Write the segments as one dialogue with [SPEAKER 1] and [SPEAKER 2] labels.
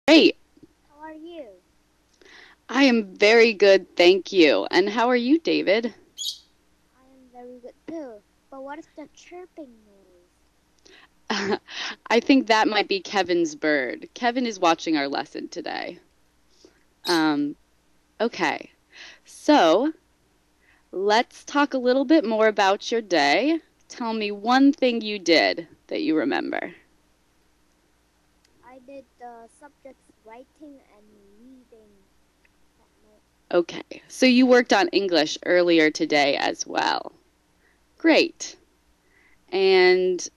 [SPEAKER 1] Great.
[SPEAKER 2] How are you?
[SPEAKER 1] I am very good, thank you. And how are you, David?
[SPEAKER 2] I am very good too. But what is the chirping noise?
[SPEAKER 1] I think that might be Kevin's bird. Kevin is watching our lesson today. Okay. So, let's talk a little bit more about your day. Tell me one thing you did that you remember.
[SPEAKER 2] I did the subjects writing and reading that night.
[SPEAKER 1] Okay. So you worked on English earlier today as well. Great. And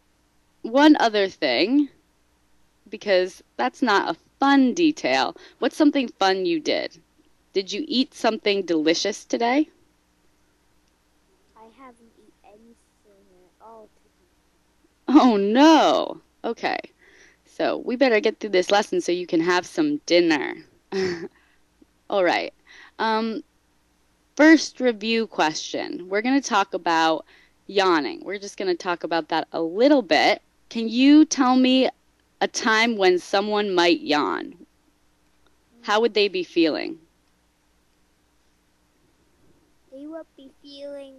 [SPEAKER 1] one other thing, because that's not a fun detail, what's something fun you did? Did you eat something delicious today?
[SPEAKER 2] I haven't eaten anything at all today.
[SPEAKER 1] Oh no! Okay, so we better get through this lesson so you can have some dinner. All right. First review question. We're going to talk about yawning. We're just going to talk about that a little bit. Can you tell me a time when someone might yawn? How would they be feeling?
[SPEAKER 2] They would be feeling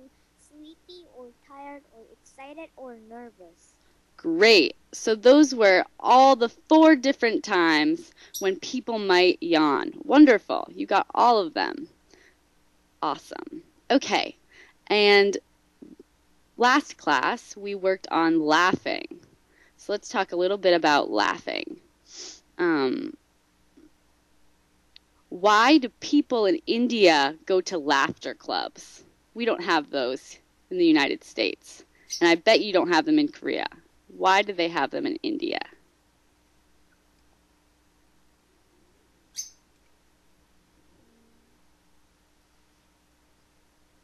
[SPEAKER 2] sleepy or tired or excited or nervous.
[SPEAKER 1] Great. So those were all the 4 different times when people might yawn. Wonderful. You got all of them. Awesome. Okay. And last class, we worked on laughing. So let's talk a little bit about laughing. Why do people in India go to laughter clubs? We don't have those in the United States. And I bet you don't have them in Korea. Why do they have them in India?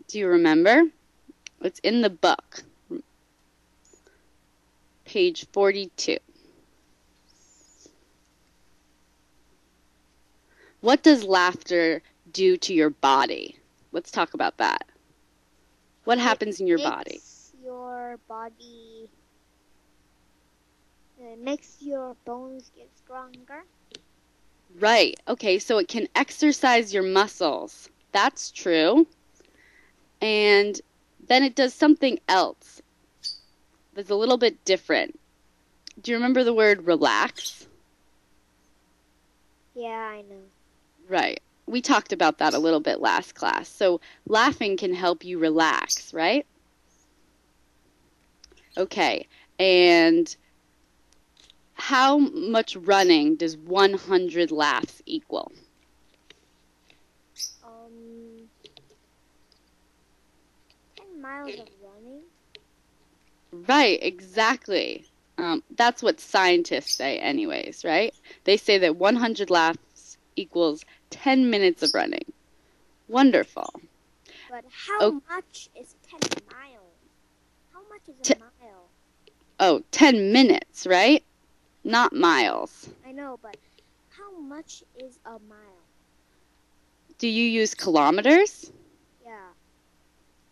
[SPEAKER 1] Do you remember? It's in the book. Page 42. What does laughter do to your body? Let's talk about that. What happens in your body?
[SPEAKER 2] It makes your bones get stronger.
[SPEAKER 1] Right. Okay, so it can exercise your muscles. That's true. And then it does something else that's a little bit different. Do you remember the word relax?
[SPEAKER 2] Yeah, I know.
[SPEAKER 1] Right. We talked about that a little bit last class. So laughing can help you relax, right? Okay. And how much running does 100 laughs equal?
[SPEAKER 2] 10 miles of running.
[SPEAKER 1] Right, exactly. That's what scientists say anyways, right? They say that 100 laughs equals 10 minutes of running. Wonderful.
[SPEAKER 2] But how much is 10 miles? How much is a mile?
[SPEAKER 1] Oh, 10 minutes, right? Not miles.
[SPEAKER 2] I know, but how much is a mile?
[SPEAKER 1] Do you use kilometers?
[SPEAKER 2] Yeah.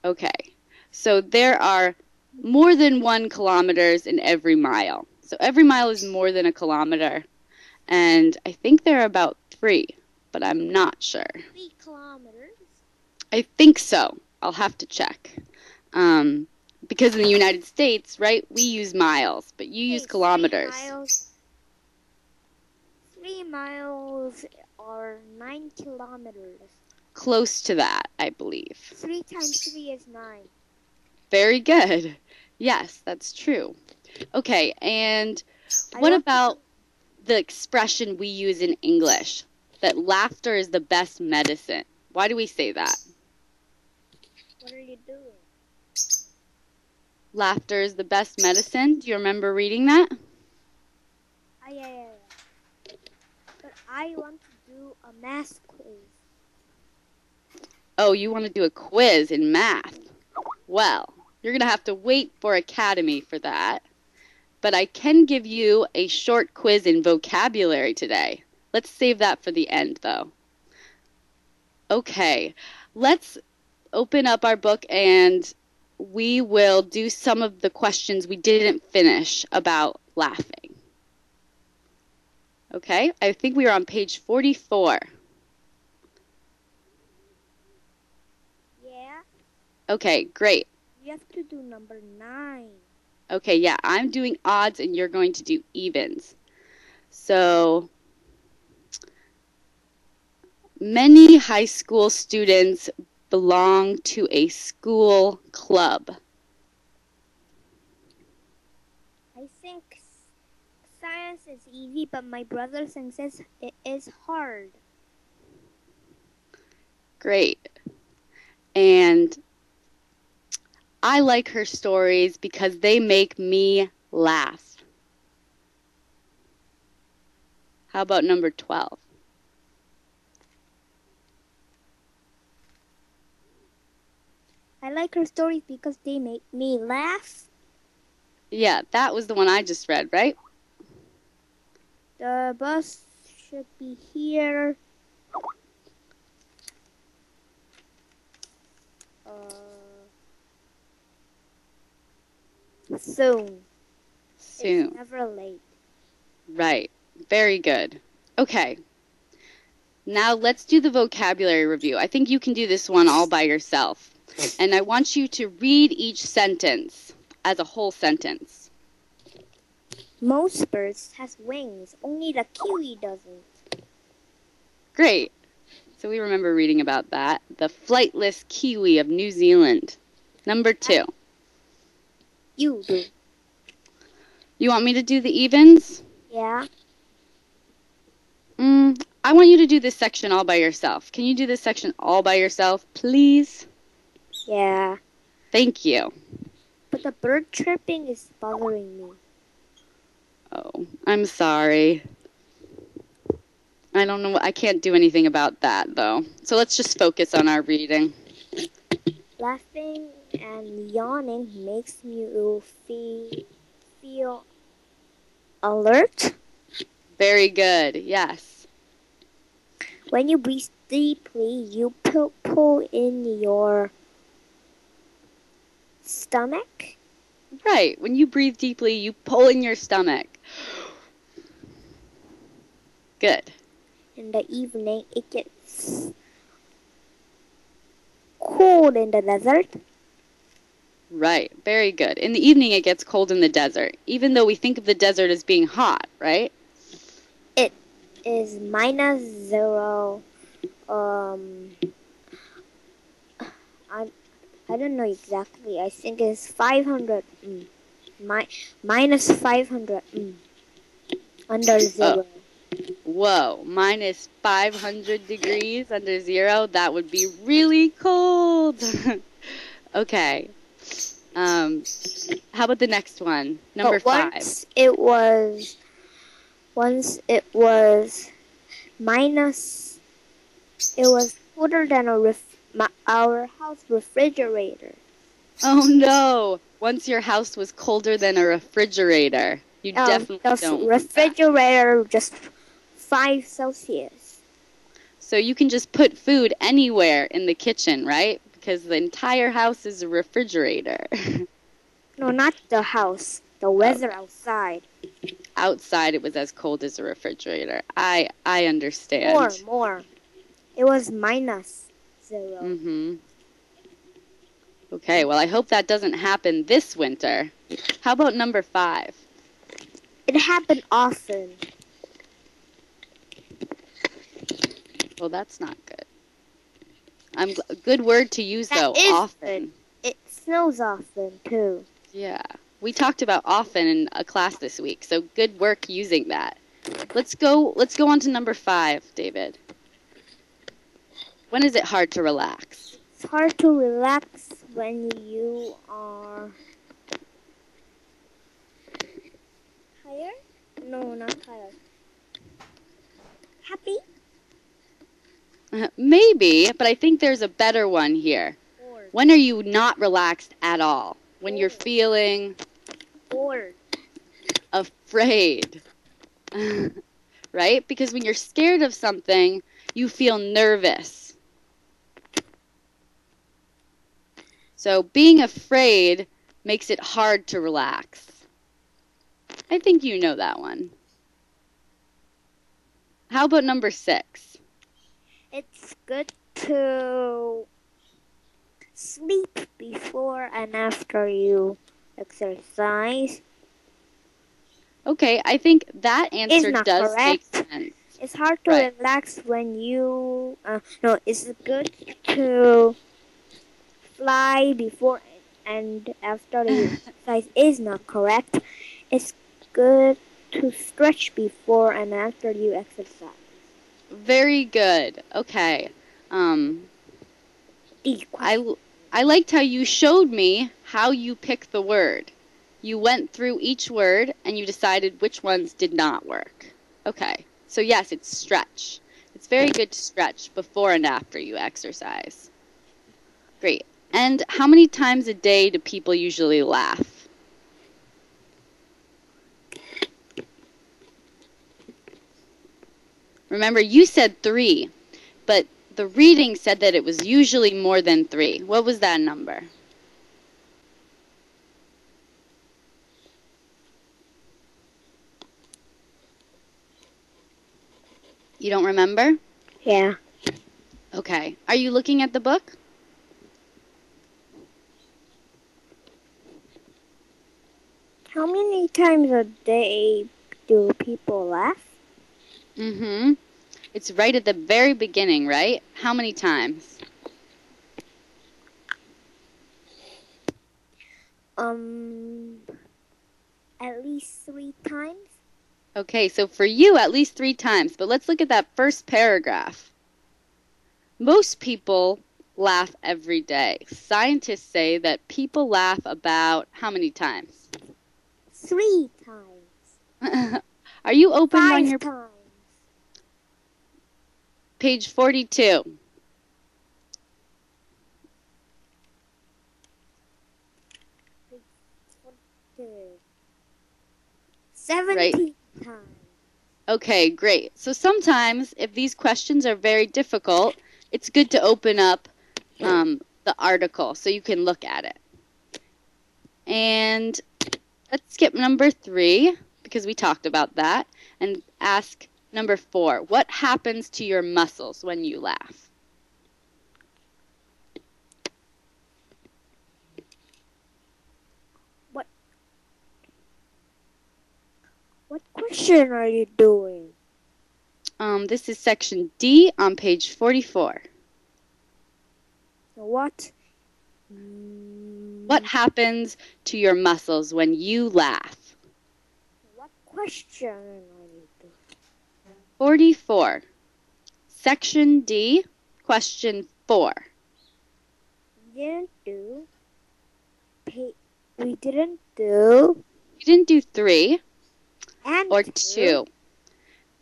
[SPEAKER 1] Okay. So there are more than 1 kilometers in every mile. So every mile is more than a kilometer. And I think there are about 3, but I'm not sure.
[SPEAKER 2] 3 kilometers?
[SPEAKER 1] I think so. I'll have to check. Because in the United States, right, we use miles, but you use kilometers.
[SPEAKER 2] 3 miles are 9 kilometers.
[SPEAKER 1] Close to that, I believe.
[SPEAKER 2] 3 times 3 is 9.
[SPEAKER 1] Very good. Yes, that's true. Okay, and what about the expression we use in English, that laughter is the best medicine? Why do we say that?
[SPEAKER 2] What are you doing?
[SPEAKER 1] Laughter is the best medicine? Do you remember reading that?
[SPEAKER 2] Yeah. But I want to do a math quiz.
[SPEAKER 1] Oh, you want to do a quiz in math? Well, you're going to have to wait for Academy for that. But I can give you a short quiz in vocabulary today. Let's save that for the end, though. Okay, let's open up our book and we will do some of the questions we didn't finish about laughing. Okay, I think we are on page 44.
[SPEAKER 2] Yeah.
[SPEAKER 1] Okay, great.
[SPEAKER 2] You have to do number 9.
[SPEAKER 1] Okay, yeah, I'm doing odds and you're going to do evens. So, many high school students belong to a school club.
[SPEAKER 2] I think science is easy, but my brother thinks it is hard.
[SPEAKER 1] Great. And I like her stories because they make me laugh. How about number 12?
[SPEAKER 2] I like her stories because they make me laugh.
[SPEAKER 1] Yeah, that was the one I just read, right?
[SPEAKER 2] The bus should be here. Soon.
[SPEAKER 1] Soon.
[SPEAKER 2] It's never late.
[SPEAKER 1] Right. Very good. Okay. Now let's do the vocabulary review. I think you can do this one all by yourself. And I want you to read each sentence as a whole sentence.
[SPEAKER 2] Most birds has wings, only the kiwi doesn't.
[SPEAKER 1] Great. So we remember reading about that. The flightless kiwi of New Zealand. Number 2.
[SPEAKER 2] You do.
[SPEAKER 1] You want me to do the evens?
[SPEAKER 2] Yeah.
[SPEAKER 1] I want you to do this section all by yourself. Can you do this section all by yourself, please?
[SPEAKER 2] Yeah.
[SPEAKER 1] Thank you.
[SPEAKER 2] But the bird chirping is bothering me.
[SPEAKER 1] Oh, I'm sorry. I don't know. I can't do anything about that, though. So let's just focus on our reading.
[SPEAKER 2] Laughing and yawning makes you feel alert.
[SPEAKER 1] Very good. Yes.
[SPEAKER 2] When you breathe deeply, you pull in your stomach.
[SPEAKER 1] Right. When you breathe deeply, you pull in your stomach. Good.
[SPEAKER 2] In the evening, it gets cold in the desert.
[SPEAKER 1] Right. Very good. In the evening, it gets cold in the desert, even though we think of the desert as being hot, right?
[SPEAKER 2] It is -0. I don't know exactly. I think it's 500. Minus 500. Under 0.
[SPEAKER 1] Whoa, minus 500 degrees under 0? That would be really cold. Okay. How about the next one? Number 5.
[SPEAKER 2] Once it was minus. It was colder than our house refrigerator.
[SPEAKER 1] Oh no! Once your house was colder than a refrigerator. You definitely don't want
[SPEAKER 2] refrigerator just 5 Celsius.
[SPEAKER 1] So you can just put food anywhere in the kitchen, right? Because the entire house is a refrigerator.
[SPEAKER 2] No, not the house. The weather outside.
[SPEAKER 1] Outside it was as cold as a refrigerator. I understand.
[SPEAKER 2] More. It was -0.
[SPEAKER 1] Mm-hmm. Okay, well, I hope that doesn't happen this winter. How about number 5?
[SPEAKER 2] It happened often.
[SPEAKER 1] Well, that's not good. A good word to use,
[SPEAKER 2] That
[SPEAKER 1] though,
[SPEAKER 2] is
[SPEAKER 1] often.
[SPEAKER 2] It snows often, too.
[SPEAKER 1] Yeah. We talked about often in a class this week, so good work using that. Let's go on to number 5, David. When is it hard to relax?
[SPEAKER 2] It's hard to relax when you are tired? No, not tired. Happy?
[SPEAKER 1] Maybe, but I think there's a better one here.
[SPEAKER 2] Bored.
[SPEAKER 1] When are you not relaxed at all? When you're feeling
[SPEAKER 2] Bored.
[SPEAKER 1] afraid. Right? Because when you're scared of something, you feel nervous. So being afraid makes it hard to relax. I think you know that one. How about number 6?
[SPEAKER 2] It's good to sleep before and after you exercise.
[SPEAKER 1] Okay, I think that answer
[SPEAKER 2] Not
[SPEAKER 1] does make
[SPEAKER 2] correct.
[SPEAKER 1] sense.
[SPEAKER 2] It's hard to
[SPEAKER 1] Right.
[SPEAKER 2] relax when you... no, it's good to fly before and after you exercise is not correct. It's good to stretch before and after you exercise.
[SPEAKER 1] Very good. Okay. I liked how you showed me how you pick the word. You went through each word and you decided which ones did not work. Okay. So yes, it's stretch. It's very good to stretch before and after you exercise. Great. And how many times a day do people usually laugh? Remember, you said 3, but the reading said that it was usually more than 3. What was that number? You don't remember?
[SPEAKER 2] Yeah.
[SPEAKER 1] Okay. Are you looking at the book?
[SPEAKER 2] How many times a day do people laugh?
[SPEAKER 1] Mm-hmm. It's right at the very beginning, right? How many times?
[SPEAKER 2] At least 3 times.
[SPEAKER 1] Okay, so for you, at least 3 times. But let's look at that first paragraph. Most people laugh every day. Scientists say that people laugh about how many times?
[SPEAKER 2] 3 times.
[SPEAKER 1] Are you open
[SPEAKER 2] 5
[SPEAKER 1] on your
[SPEAKER 2] times.
[SPEAKER 1] page 42?
[SPEAKER 2] Page 17 times.
[SPEAKER 1] Okay, great. So sometimes, if these questions are very difficult, it's good to open up the article so you can look at it. And let's skip number 3, because we talked about that, and ask number 4. What happens to your muscles when you laugh?
[SPEAKER 2] What question are you doing?
[SPEAKER 1] This is section D on page 44.
[SPEAKER 2] What?
[SPEAKER 1] What happens to your muscles when you laugh?
[SPEAKER 2] What question are you doing?
[SPEAKER 1] 44. Section D, question 4.
[SPEAKER 2] We
[SPEAKER 1] You
[SPEAKER 2] didn't do
[SPEAKER 1] 3
[SPEAKER 2] and
[SPEAKER 1] or 2.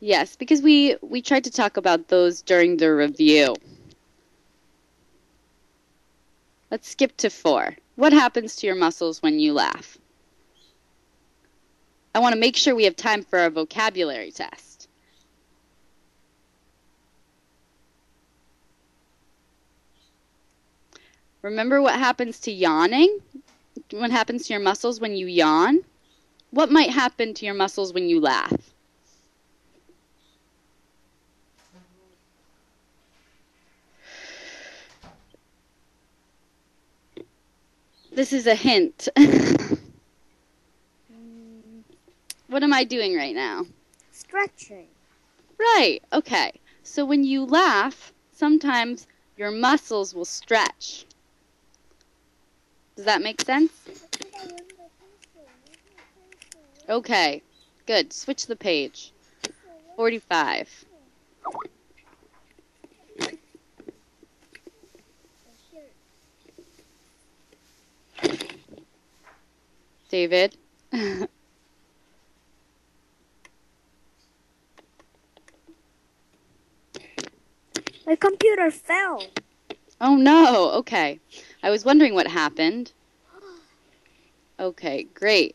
[SPEAKER 1] Yes, because we tried to talk about those during the review. Let's skip to 4. What happens to your muscles when you laugh? I want to make sure we have time for our vocabulary test. Remember what happens to yawning? What happens to your muscles when you yawn? What might happen to your muscles when you laugh? This is a hint. What am I doing right now?
[SPEAKER 2] Stretching.
[SPEAKER 1] Right, okay. So when you laugh, sometimes your muscles will stretch. Does that make sense? Okay, good. Switch the page. 45. David?
[SPEAKER 2] My computer fell.
[SPEAKER 1] Oh no, okay. I was wondering what happened. Okay, great.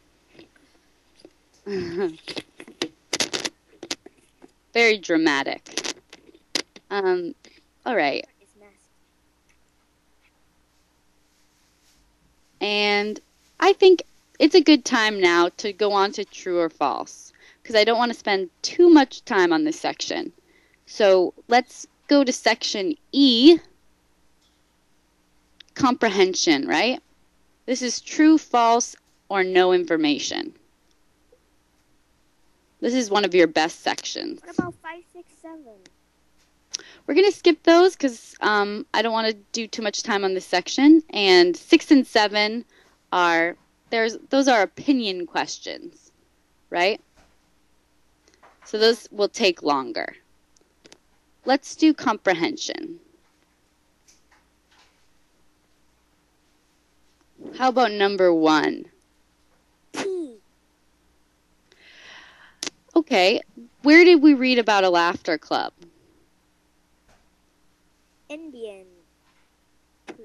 [SPEAKER 1] Very dramatic. All right. And I think it's a good time now to go on to true or false, because I don't want to spend too much time on this section. So let's go to section E, comprehension, right? This is true, false, or no information. This is one of your best sections.
[SPEAKER 2] What about 5, 6, 7?
[SPEAKER 1] We're going to skip those because I don't want to do too much time on this section. And 6 and 7 are, those are opinion questions, right? So those will take longer. Let's do comprehension. How about number 1?
[SPEAKER 2] T.
[SPEAKER 1] Okay, where did we read about a laughter club?
[SPEAKER 2] Indian. T.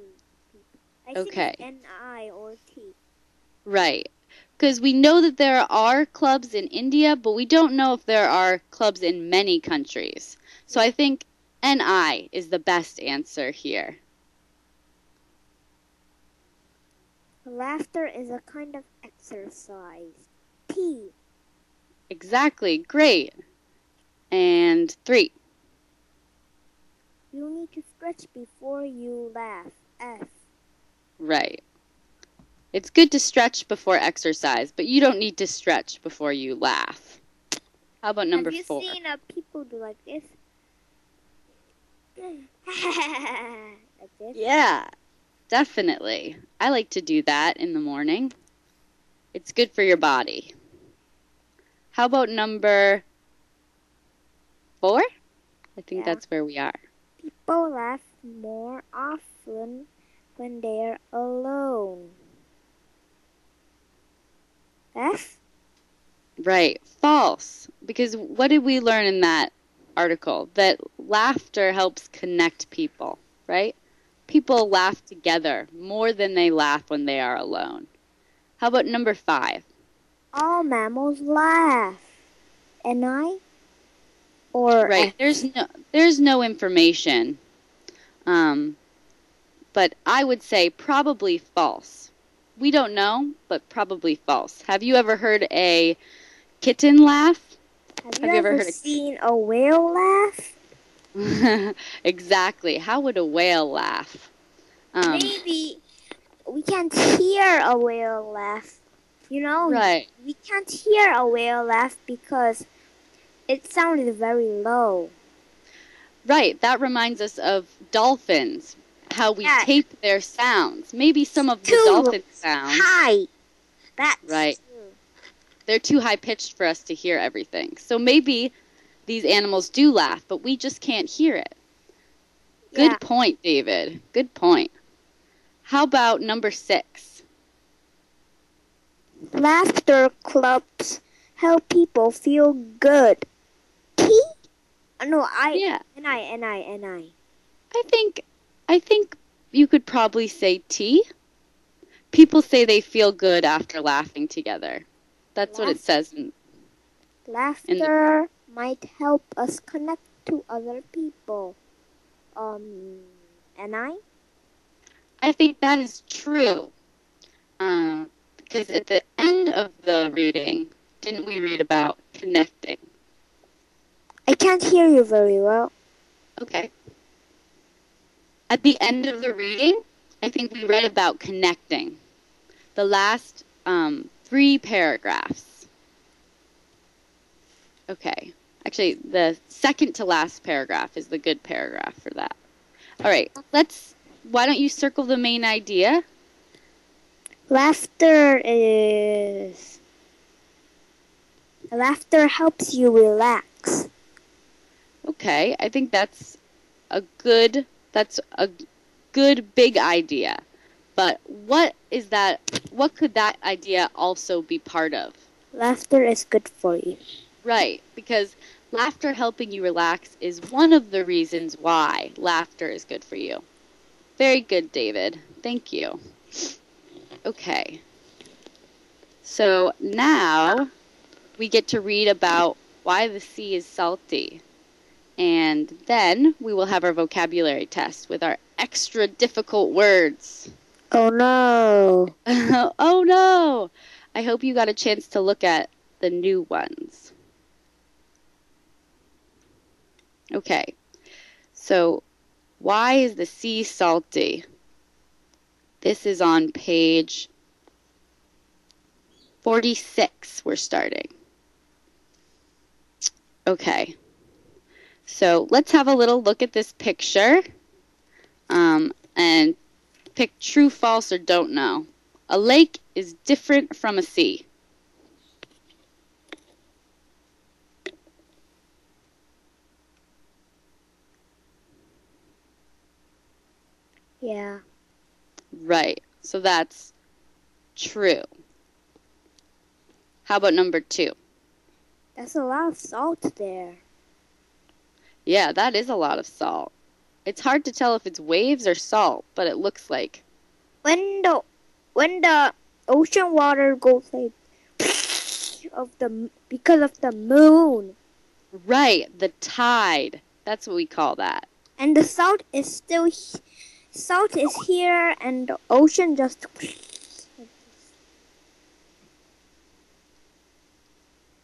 [SPEAKER 2] I
[SPEAKER 1] Okay.
[SPEAKER 2] think it's N-I or T.
[SPEAKER 1] Right. Because we know that there are clubs in India, but we don't know if there are clubs in many countries. So I think NI is the best answer here.
[SPEAKER 2] Laughter is a kind of exercise. T.
[SPEAKER 1] Exactly. Great. And 3.
[SPEAKER 2] You need to stretch before you laugh. F.
[SPEAKER 1] Right. It's good to stretch before exercise, but you don't need to stretch before you laugh. How about number 4?
[SPEAKER 2] Have you seen people do like this? Like this?
[SPEAKER 1] Yeah, definitely. I like to do that in the morning. It's good for your body. How about number 4? I think that's where we are.
[SPEAKER 2] People laugh more often when they're alone. F?
[SPEAKER 1] Right. False. Because what did we learn in that article? That laughter helps connect people, right? People laugh together more than they laugh when they are alone. How about number 5?
[SPEAKER 2] All mammals laugh. N-I? Or
[SPEAKER 1] Right.
[SPEAKER 2] F?
[SPEAKER 1] There's no information. But I would say probably false. We don't know, but probably false. Have you ever heard a kitten laugh?
[SPEAKER 2] Have you ever seen a whale laugh?
[SPEAKER 1] Exactly. How would a whale laugh?
[SPEAKER 2] Maybe we can't hear a whale laugh. You know,
[SPEAKER 1] right.
[SPEAKER 2] We can't hear a whale laugh because it sounded very low.
[SPEAKER 1] Right. That reminds us of dolphins, how we tape their sounds. Maybe some of the dolphin sounds.
[SPEAKER 2] High. That's
[SPEAKER 1] right.
[SPEAKER 2] True.
[SPEAKER 1] They're too high-pitched for us to hear everything. So maybe these animals do laugh, but we just can't hear it. Good point, David. Good point. How about number 6?
[SPEAKER 2] Laughter clubs help people feel good. T? No, I. N-I.
[SPEAKER 1] I think you could probably say T. People say they feel good after laughing together. That's what it says.
[SPEAKER 2] Laughter might help us connect to other people. N-I?
[SPEAKER 1] I think that is true. Because at the end of the reading, didn't we read about connecting?
[SPEAKER 2] I can't hear you very well.
[SPEAKER 1] Okay. At the end of the reading, I think we read about connecting. The last 3 paragraphs. Okay. Actually, the second to last paragraph is the good paragraph for that. All right. Why don't you circle the main idea? Laughter
[SPEAKER 2] helps you relax.
[SPEAKER 1] Okay, I think that's a good big idea. But what could that idea also be part of?
[SPEAKER 2] Laughter is good for you.
[SPEAKER 1] Right, because laughter helping you relax is one of the reasons why laughter is good for you. Very good, David. Thank you. Okay. So now we get to read about why the sea is salty. And then we will have our vocabulary test with our extra difficult words.
[SPEAKER 2] Oh no.
[SPEAKER 1] Oh no. I hope you got a chance to look at the new ones. Okay. So, why is the sea salty? This is on page 46. We're starting. Okay. So, let's have a little look at this picture and pick true, false, or don't know. A lake is different from a sea.
[SPEAKER 2] Yeah.
[SPEAKER 1] Right. So that's true. How about number 2?
[SPEAKER 2] That's a lot of salt there.
[SPEAKER 1] Yeah, that is a lot of salt. It's hard to tell if it's waves or salt, but it looks like.
[SPEAKER 2] When the ocean water goes like because of the moon.
[SPEAKER 1] Right, the tide. That's what we call that.
[SPEAKER 2] And the salt is here and the ocean just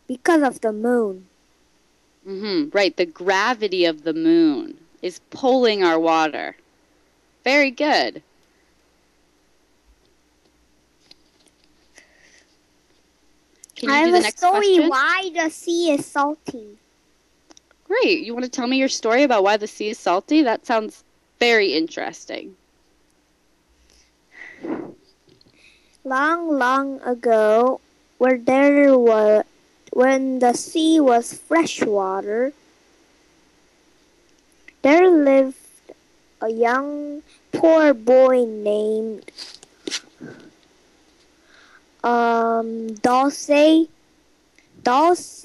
[SPEAKER 2] because of the moon.
[SPEAKER 1] Right, the gravity of the moon is pulling our water. Very good. Can you do the next
[SPEAKER 2] story
[SPEAKER 1] question?
[SPEAKER 2] why the sea is salty.
[SPEAKER 1] Great. You want to tell me your story about why the sea is salty? That sounds very interesting.
[SPEAKER 2] Long, long ago, when the sea was fresh water, there lived a young poor boy named Dulce. Dulce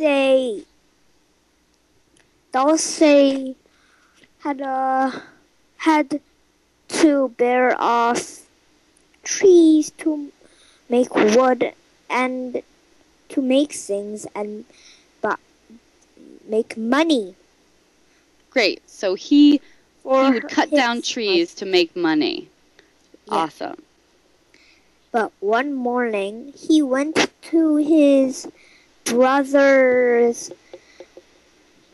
[SPEAKER 2] had to bear off trees to make wood and to make things and make money.
[SPEAKER 1] Great. So he would cut down trees to make money.
[SPEAKER 2] Yeah.
[SPEAKER 1] Awesome.
[SPEAKER 2] But one morning he went to his brother's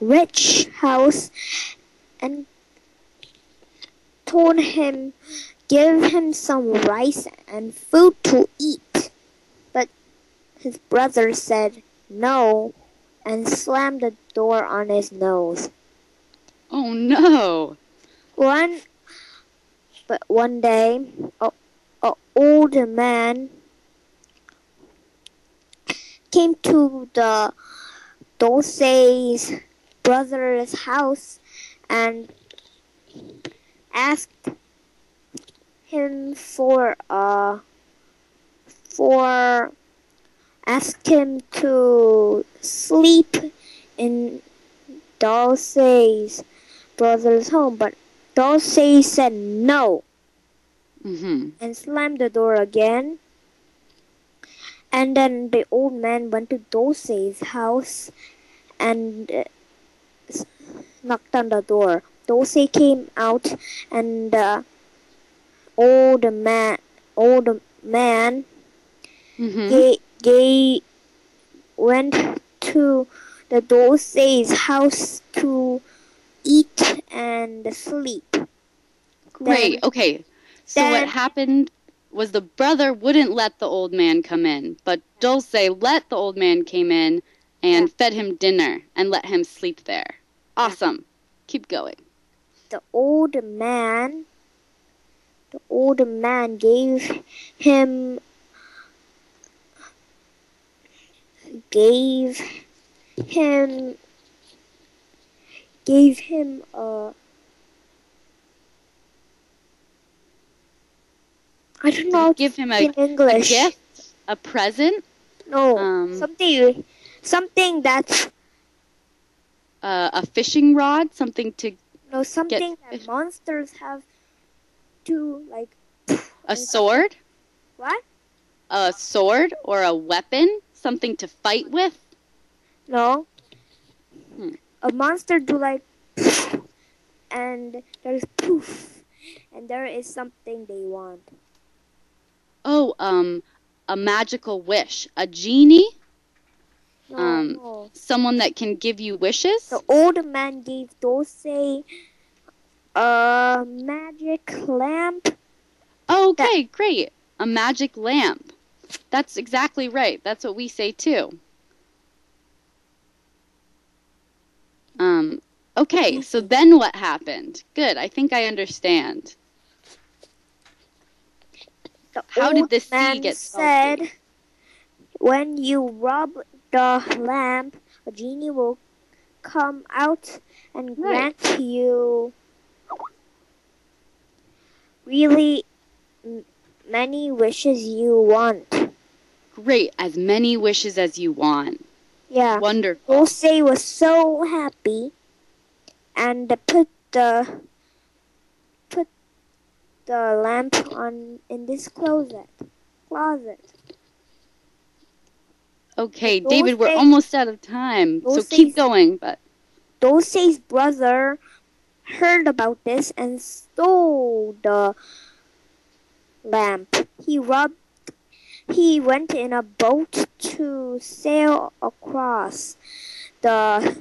[SPEAKER 2] rich house and told him give him some rice and food to eat. But his brother said no and slammed the door on his nose.
[SPEAKER 1] Oh no.
[SPEAKER 2] One day, an old man came to the Dulce's brother's house and asked him asked him to sleep in Dulce's brother's home, but Dulce said no and slammed the door again. And then the old man went to Dulce's house and knocked on the door. Dulce came out and the old man went to the Dulce's house to eat and sleep.
[SPEAKER 1] Great. Okay. So what happened was the brother wouldn't let the old man come in, but Dulce let the old man come in and fed him dinner and let him sleep there. Awesome. Keep going.
[SPEAKER 2] The old man gave him a I don't know.
[SPEAKER 1] Give him
[SPEAKER 2] in English.
[SPEAKER 1] A gift, a present.
[SPEAKER 2] No, something that's
[SPEAKER 1] a fishing rod, something to.
[SPEAKER 2] No, something that monsters have to like.
[SPEAKER 1] A sword.
[SPEAKER 2] What?
[SPEAKER 1] A sword or a weapon, something to fight with.
[SPEAKER 2] No. A monster do like, and there's poof, and there is something they want.
[SPEAKER 1] Oh, a magical wish. A genie?
[SPEAKER 2] No.
[SPEAKER 1] Someone that can give you wishes?
[SPEAKER 2] The old man gave Dulce a magic lamp.
[SPEAKER 1] Oh, okay, great. A magic lamp. That's exactly right. That's what we say too. Okay, so then what happened? Good, I think I understand. How did the sea get salty?
[SPEAKER 2] Said, when you rub the lamp, a genie will come out and grant you really many wishes you want.
[SPEAKER 1] Great, as many wishes as you want.
[SPEAKER 2] Yeah.
[SPEAKER 1] Wonderful.
[SPEAKER 2] Dulce was so happy and put the lamp on in this closet.
[SPEAKER 1] Okay, David, we're almost out of time, so keep going. But
[SPEAKER 2] Dulce's brother heard about this and stole the lamp. He went in a boat to sail across the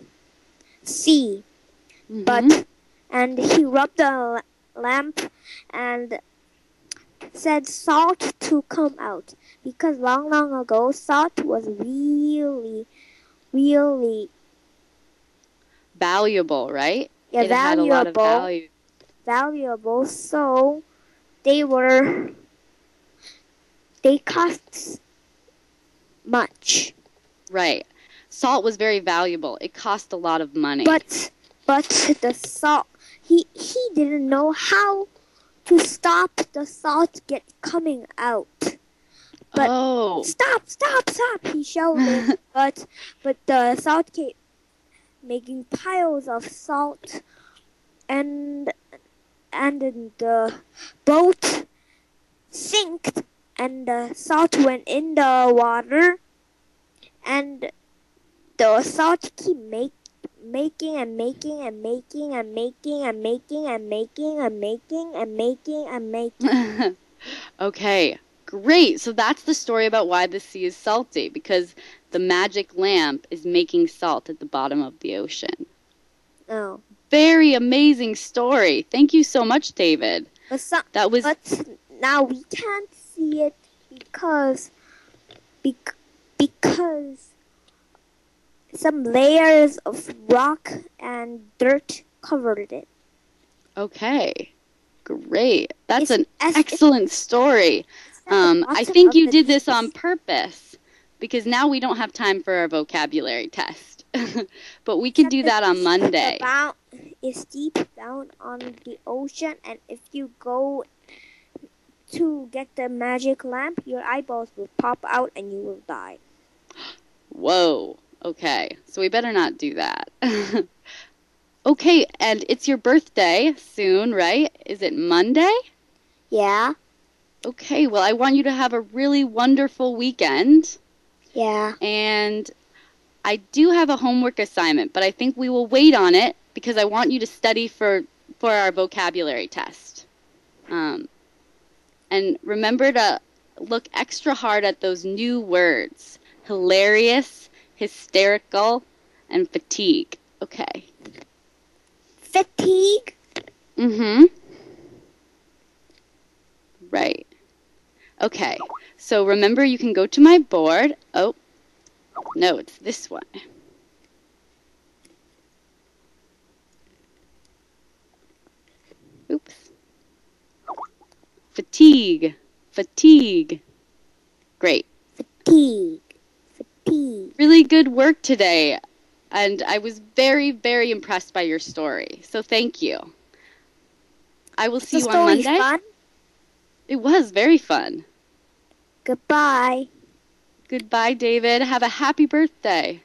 [SPEAKER 2] sea. And he rubbed the lamp and said salt to come out, because long ago salt was really
[SPEAKER 1] valuable, right?
[SPEAKER 2] Yeah,
[SPEAKER 1] it had a lot of value.
[SPEAKER 2] Valuable, so they cost much.
[SPEAKER 1] Right. Salt was very valuable. It cost a lot of money.
[SPEAKER 2] But the salt, he didn't know how to stop the salt coming out. But stop! He shouted. but the salt kept making piles of salt, and the boat sank, and the salt went in the water, and the salt keep making.
[SPEAKER 1] Okay, great. So that's the story about why the sea is salty, because the magic lamp is making salt at the bottom of the ocean.
[SPEAKER 2] Oh.
[SPEAKER 1] Very amazing story. Thank you so much, David.
[SPEAKER 2] But now we can't see it because some layers of rock and dirt covered it.
[SPEAKER 1] Okay, great. That's an excellent story. I think you did this on purpose, because now we don't have time for our vocabulary test. But we can do that on Monday.
[SPEAKER 2] It's deep down on the ocean, and if you go to get the magic lamp, your eyeballs will pop out and you will die.
[SPEAKER 1] Whoa. Okay, so we better not do that. Okay, and it's your birthday soon, right? Is it Monday?
[SPEAKER 2] Yeah.
[SPEAKER 1] Okay, well, I want you to have a really wonderful weekend.
[SPEAKER 2] Yeah.
[SPEAKER 1] And I do have a homework assignment, but I think we will wait on it because I want you to study for our vocabulary test. And remember to look extra hard at those new words: hilarious, hysterical, and fatigue. Okay.
[SPEAKER 2] Fatigue?
[SPEAKER 1] Mm-hmm. Right. Okay. So remember, you can go to my board. Oh, no, it's this one. Oops. Fatigue. Fatigue. Great.
[SPEAKER 2] Fatigue.
[SPEAKER 1] Really good work today. And I was very, very impressed by your story. So thank you. I will see you on Monday.
[SPEAKER 2] Fun?
[SPEAKER 1] It was very fun.
[SPEAKER 2] Goodbye.
[SPEAKER 1] Goodbye, David. Have a happy birthday.